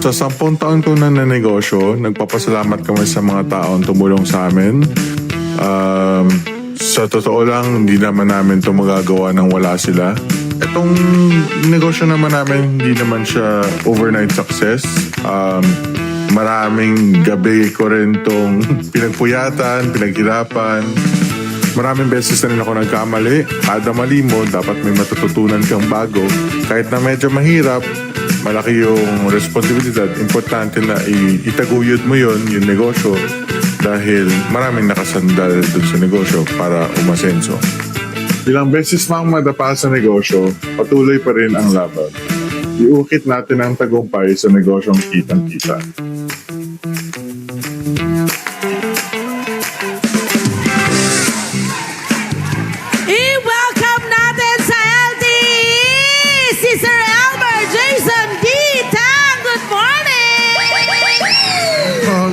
Sa 10 taon ko na negosyo, nagpapasalamat kami sa mga taong tumulong sa amin. Sa totoo lang, hindi naman namin ito magagawa nang wala sila. Itong negosyo naman namin, hindi naman siya overnight success. Maraming gabi ko rin itong pinagpuyatan, pinaghirapan. Maraming beses na rin ako nagkamali. Kada mali mo, dapat may matututunan kang bago. Kahit na medyo mahirap, malaki yung responsibilidad. Importante na itaguyod mo yung negosyo dahil maraming nakasandal dun sa negosyo para umasenso. Ilang beses mang madapa sa negosyo, patuloy pa rin ang laban. Iukit natin ang tagumpay sa negosyong kitang-kita. I-welcome natin sa LTE si Sir Elmer Jason D. Tang. Good morning!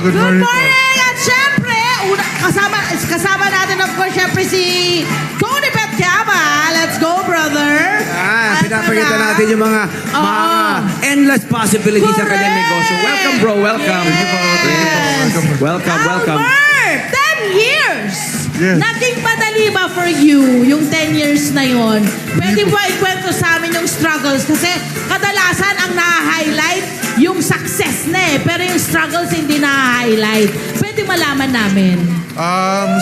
Good Good morning po. morning! At syempre, kasama natin of course syempre si Tony Petcama. Let's go, brother! Pinapakita natin yung mga endless possibilities sa kanyang Correct! negosyo. Welcome, bro. Welcome. Yes. Welcome, welcome. Albert, 10 years! Yes. Naging madali ba for you yung 10 years na yon? Pwede ba ikwento sa amin yung struggles? Kasi kadalasan ang na-highlight yung success na eh. Pero yung struggles hindi na-highlight. Pwede malaman namin.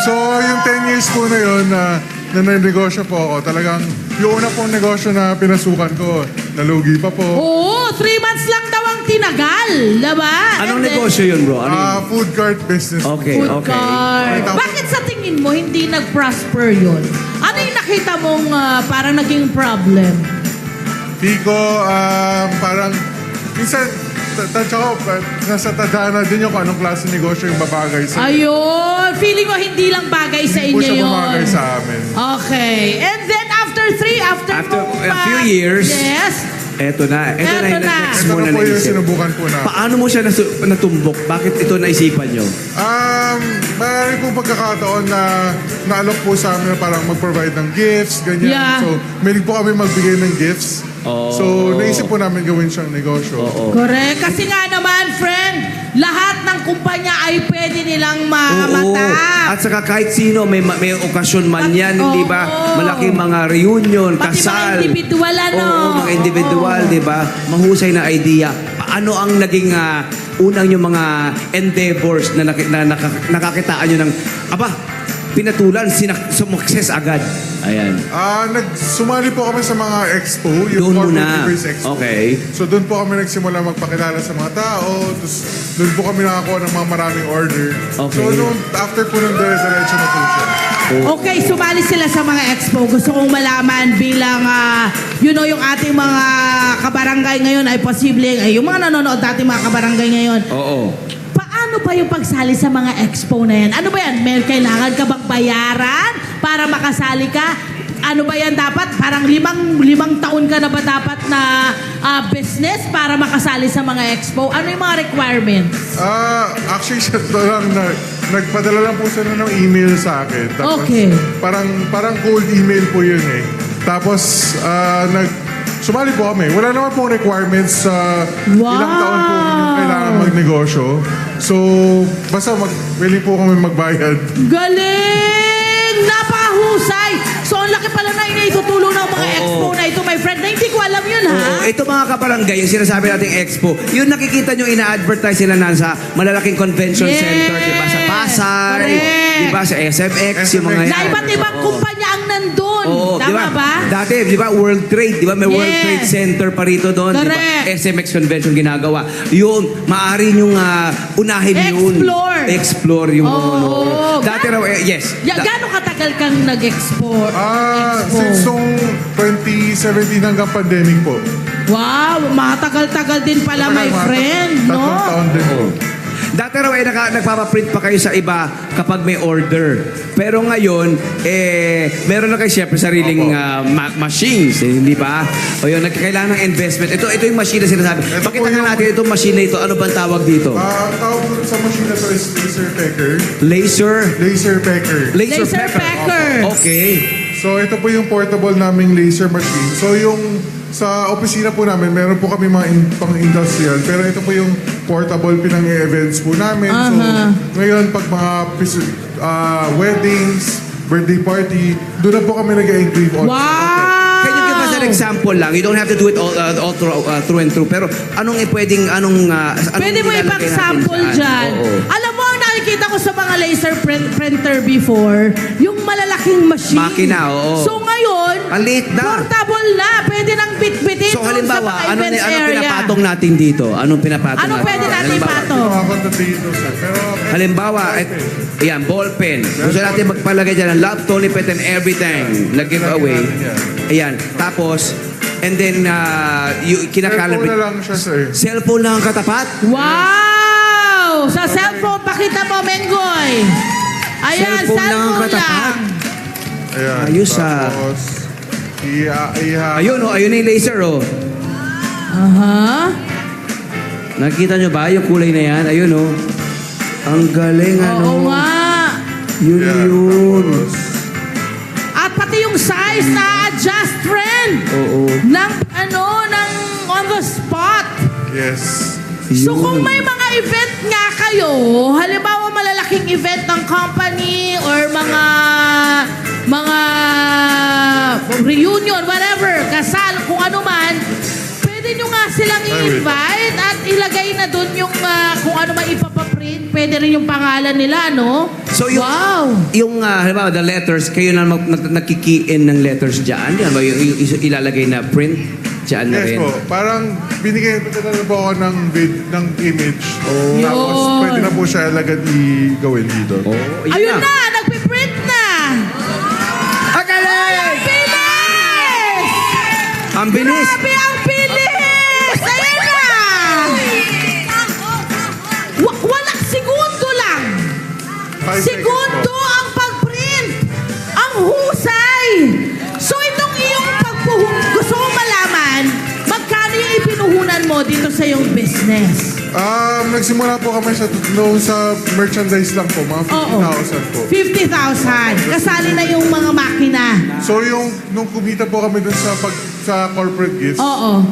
So yung 10 years po na yun na negosyo po ako, talagang yung una pong negosyo na pinasukan ko, nalugi pa po. Oo, 3 months lang daw ang tinagal. Diba? Anong And then, negosyo yun, bro? Ano yun? Food cart business. Okay, Food okay. cart. Bakit sa tingin mo hindi nag-prosper yun? Ano yung nakita mong parang naging problem? Pico, parang, minsan, tsaka nasa tadhana din yung kung anong klase negosyo yung babagay sa Ayun. Feeling ko hindi lang bagay sa Hindi po inyo siya yun. babagay sa amin. Okay. And then after After mong a few years, Yes. Eto na. Ito na Eto yung na. next Ito mo na na po yung naisip. sinubukan po na. Paano mo siya natumbok? Bakit ito naisipan nyo? Marami pong pagkakataon na naalok po sa amin na parang mag-provide ng gifts, ganyan. Yeah. So, mahilig po kami magbigay ng gifts. Oh. So, naisip po namin gawin siyang negosyo. Oo. Correct. Kasi nga naman, friend, lahat ng kumpanya ay pwede nilang Oo. mamatap. At saka kahit sino, may okasyon man yan, hindi ba? Oo. Malaking mga reunion, Pati mga kasal. individual, ano? Oo, mga individual, Oo. di ba? Mahusay na idea. Paano ang naging unang yung mga endeavors na nakakitaan nyo ng, pinatulan, sumakses agad. Ayan. Sumali po kami sa mga expo, yung Doon Corporate muna. Leaders Expo. Okay. So, doon po kami nagsimula magpakilala sa mga tao. Tapos, doon po kami nakakuha ng mga maraming order. Okay. So, after po nung dire-diretso na po siya. Okay, sumali sila sa mga expo. Gusto kong malaman bilang, yung ating mga kabarangay ngayon ay posibleng, yung mga nanonood natin mga kabarangay ngayon, Oo. paano ba yung pagsali sa mga expo na yan? Ano ba yan? May kailangan ka bang bayaran para makasali ka? Ano ba yan dapat? Parang limang taon ka na ba dapat na business para makasali sa mga expo? Ano yung mga requirements? Actually, siya to lang nagpadala lang po sila ng email sa akin. Tapos, Okay. parang cold email po yun eh. Tapos, sumali po kami. Wala naman pong requirements sa ilang taon po yung kailangan magnegosyo. So, basta willing po kami magbayad. Galing! Napakahusay! So, ang laki pala na inaitutulong ng mga Oo. expo na ito, my friend. Na hindi ko alam yun, ha? Oo, ito mga kabarangay, yung sinasabi nating expo, yung nakikita nyo, ina-advertise sila na sa malalaking convention Yes. center, di ba? Sa Pasay, Correct. di ba? Sa SMX, yung mga yan. Na iba't ibang Oo. kumpanya ang nandun. Oo, di Tama ba? Dati, di ba, World Trade, di ba? May World Yes. Trade Center pa rito doon, di ba? Correct. SMX convention ginagawa. Yun, maaari nyong unahin yun. Explore. Explore yung Oo. Dati raw, yes. Gano'ng katagal kang nag-expo? Since nung 2017 hanggang pandemic po. Wow, matagal-tagal din pala, my friend, no? Tatlong taon din po. Dati raw nagpapaprint pa kayo sa iba kapag may order. Pero ngayon, meron na kayo siyempre sariling machines, hindi ba? O yun, nagkakailangan ng investment. Ito yung machine na sinasabi. Ito Pakita po nga yung- natin itong machine na ito. Ano bang tawag dito? Ang tawag po sa machine na to is laser pecker. Laser? Laser pecker. Laser pecker. Okay. So, ito po yung portable naming laser machine. So, yung sa opisina po namin, meron po kami mga pang-industrial. Pero ito po yung portable pinang-events po namin. So, ngayon, pag mga weddings, birthday party, doon na po kami nag-engrave on. Can you give us an example lang? You don't have to do it all through and through. Pero anong Pwede mo ibang sample dyan. Alam mo, ang nakikita ko sa mga laser printer before, yung malalaking machine. Makina, oo. So ngayon, Ang liit na. portable na. Pwede nang bitbitin So sa halimbawa, mga anong events area. pinapatong natin dito? Anong pinapatong Anong natin? pwede natin Halimbawa, ipatong? Makakonta dito, sir. Pero, Halimbawa, ayan, ballpen. Gusto natin magpalagay dyan ng love, Tony Pet and everything. Nag-giveaway. Ayan. Tapos, and then, cellphone na kinakalibrate. lang siya, sir. Cellphone lang ang katapat? Wow! Sa cellphone, pakita mo, Mengoy. Ayan, Cellphone lang ang cellphone katapat. lang. Ayan. Ayos, Tapos, Ayun, ayun na yung laser, Aha. Nakita nyo ba yung kulay na yan? Ayun, Ang galing, Oo nga. Yun, yun. At pati yung size na adjust, friend. Oo. Ng on the spot. Yes. So Yun. kung may mga event nga kayo, halimbawa malalaking event ng company or mga reunion, whatever, kasal, kung ano man, pwede nyo nga silang i-invite at ilagay na dun yung kung ano man ipapaprint. Pwede rin yung pangalan nila, no? So yung, wow! yung halimbawa, the letters, kayo na nagkiki-in ng letters dyan? Yan ba yung ilalagay na print? Dyan na Yes rin? po. Parang binigay na po ako ng image. Tapos Yun. pwede na po siya agad i-gawin dito. Ayun na! Nagpiprint na! Ang galing! Bilis! Ang bilis! Grabe ang bilis! Ayun na! Walang segundo lang! 5 Segundo ang pag-print! Ang husay! So itong iyong gusto mo malaman, magkano yung ipinuhunan mo dito sa iyong business? Nagsimula po kami sa merchandise lang po, mga 50,000 po. 50,000. Kasali na yung mga makina. So nung kumita po kami dun sa corporate gifts, Oo.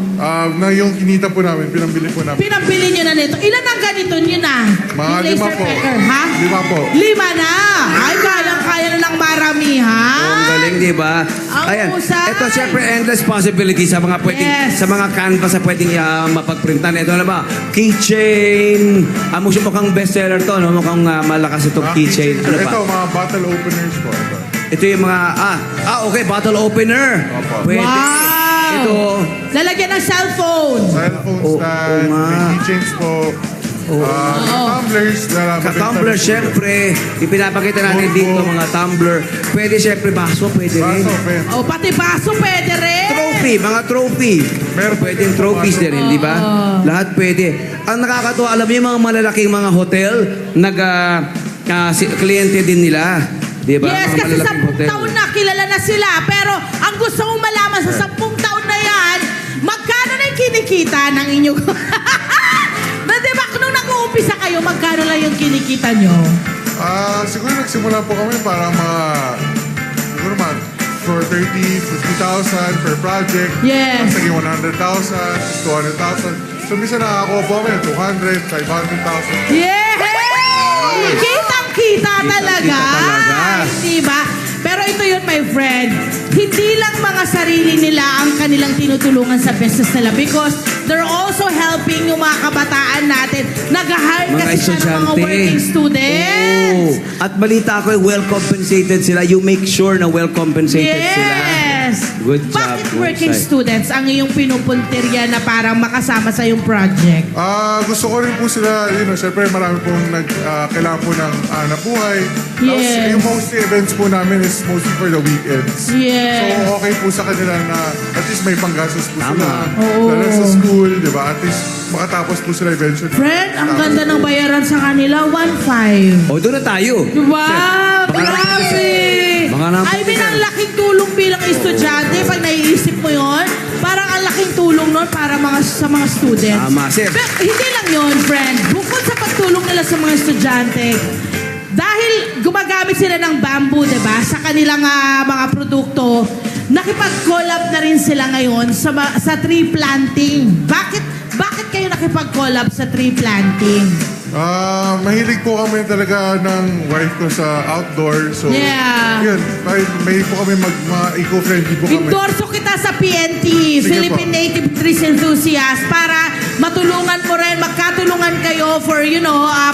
na yung kinita po namin, pinambili po namin. Pinabili nyo na nito. Ilan ang ganito nyo na? Mga Yung 5 laser po. pecker, ha? 5 po. 5 na! Ay, kayang-kaya na ng maramihan. Ang galing, di ba? Ang Ayan. husay. Ito, syempre, endless possibility sa mga pwedeng, Yes. sa mga canvas na pwedeng mapagprintan. Ito na ba? Keychain. Mukhang bestseller to, no? Mukhang malakas itong keychain. Ano pa? Ito, mga bottle openers po. Ito yung mga, okay, bottle opener. Opo. Pwede. Wow! Ito, Lalagyan ng cellphone. Cellphone Oo stand, nga. may keychains po. Tumblers. Tumbler, syempre. Ipinapakita natin Notebook. dito, mga tumbler. Pwede, syempre, baso, pwede rin. Baso, pen. Oh, pati baso pwede rin. Trophy, mga trophy. Meron Pwedeng pwede trophies din rin, di ba? Lahat pwede. Ang nakakatuwa, alam niyo yung mga malalaking mga hotel, kliyente din nila. Di ba? Yes, Mga kasi malalaking 10 taon na kilala na sila. Pero ang gusto mong malaman sa 10 taon na yan, magkano na yung kinikita ng inyong... na diba, nung nag-uumpisa kayo, magkano lang yung kinikita nyo? Siguro nagsimula po kami para siguro for 30,000, 50,000 per project. Yes. Tapos naging 100,000, 200,000. So, minsan nakakuha po kami 200, 500,000. Yeah! Kitang-kita talaga. Diba? Pero ito yun, my friend. Hindi lang mga sarili nila ang kanilang tinutulungan sa business nila because they're also helping yung mga kabataan natin. Nag-hire Mga kasi siya ng mga estudyante. working students. Oo. At balita ko, well compensated sila. You make sure na well compensated sila. Yes! Good job. Bakit working Husay. students ang iyong pinupuntirya na parang makasama sa iyong project? Gusto ko rin po sila, syempre marami pong kailangan po ng nabuhay. Tapos Yes. yung mostly events po namin is mostly for the weekends. Yes. So okay po sa kanila na at least may panggastos po Tama. sila. Oo. Lalo sa school, di ba? At least makatapos po sila eventually. Friend, ang ganda ng bayaran sa kanila, 1.5. O, doon na tayo. Wow! Baka Grabe! Baka naman I mean, sir. ang laking tulong bilang estudyante. Pag naiisip mo yon, parang ang laking tulong nun para sa mga students. Tama, sir. Pero hindi lang yon, friend. Bukod sa pagtulong nila sa mga estudyante, dahil gumagamit sila ng bamboo, di ba, sa kanilang mga produkto, nakipag-collab na rin sila ngayon sa tree planting. Bakit kayo nakipag-collab sa tree planting? Mahilig po kami talaga ng wife ko sa outdoor. So, Yeah. yun. Mahilig po kami mga eco-friendly po kami. Endorso kita sa PNT, Sige Philippine po. Native Trees Enthusiast, para matulungan mo rin, magkatulungan kayo for,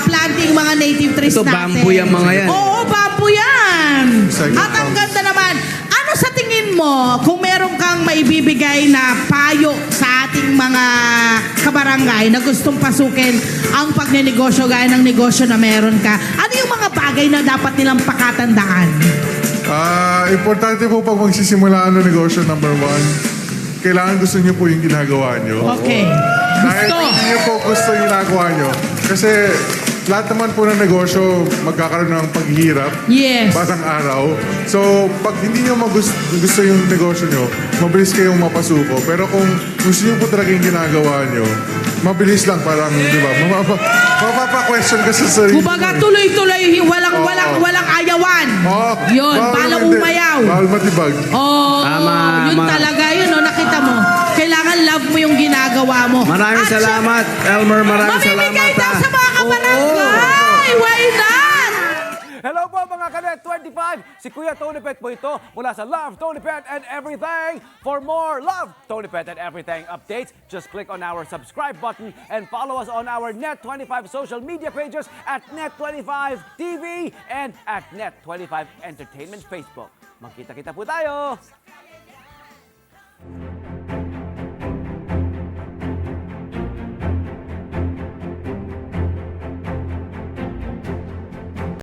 planting mga native trees Ito, natin. bamboo yung mga yan. Oo, bamboo yan. Sige At ang po. ganda naman. Ano sa tingin mo, kung meron kang maibibigay na payo sa ating mga kabarangay na gustong pasukin ang pagnenegosyo gaya ng negosyo na meron ka, ano yung mga bagay na dapat nilang pakatandaan? Importante po pag magsisimula ng negosyo, number one, kailangan gusto niyo po yung ginagawa niyo. Okay. Dahil Gusto. hindi niyo po gusto yung ginagawa niyo. Kasi lahat naman po ng negosyo magkakaroon ng paghihirap. Yes. Batang araw. So, pag hindi nyo gusto yung negosyo nyo, mabilis kayong mapasuko. Pero kung gusto nyo po talaga yung ginagawa nyo, mabilis lang parang, di ba? Mapapa-question ka sa sarili. Kumbaga mo eh. tuloy-tuloy, Oo. walang ayawan. Oo. Yun, Bawal balang hindi. umayaw. Bawal matibag. Oh, Tama, yun ma. talaga yun, nakita mo. Kailangan love mo yung ginagawa mo. Maraming At salamat, Elmer. Maraming salamat. mamimigay daw ah. sa mga kabarangay. Why not? Hello po mga Kanet 25! Si Kuya Tony Pet po ito mula sa Love, Tony Pet and Everything. For more Love, Tony Pet and Everything updates, just click on our subscribe button and follow us on our Net25 social media pages at Net25 TV and at Net25 Entertainment Facebook. Magkita-kita po tayo!